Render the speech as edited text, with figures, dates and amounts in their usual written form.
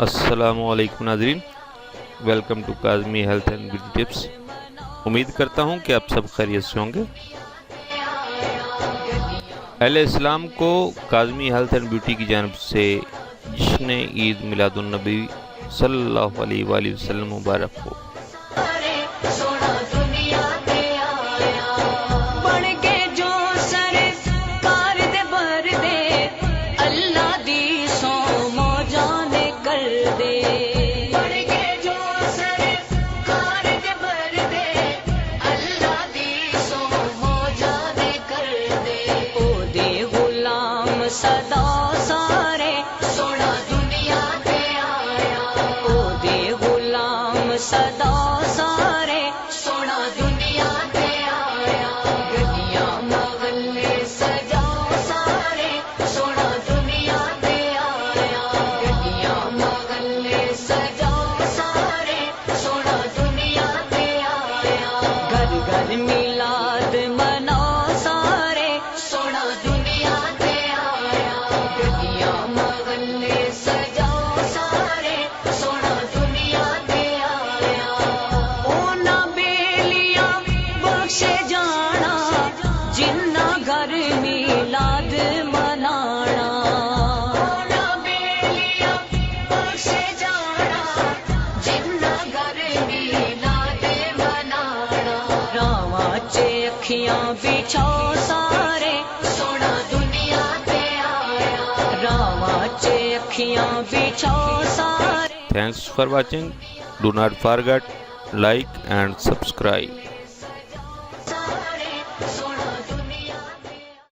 अस्सलामुअलैकुम नाज़रीन, welcome to Kazmi health and beauty tips. उम्मीद करता हूँ कि आप सब खैरियत से होंगे। अहले इस्लाम को काज़मी हेल्थ एंड ब्यूटी की जानिब से जश्न ईद मिलादुन नबी सल्लल्लाहु अलैहि वसल्लम मुबारक हो। सदा सारे सोना दुनिया ते आया, ओदे गुलाम सदा सारे सोना दुनिया ते आया। गलियां महल्ले सजाओ सारे सोना दुनिया ते आया, गलियां महल्ले सजाओ सारे सोना दुनिया ते आया। घर घर मिलाद मनाओ सारे सोना दुनिया ते अखियां बिछाओ सारे सोना दुनिया ते आया, रामा चे अखियां बिछाओ सारे। Thanks for watching. Do not forget like and subscribe.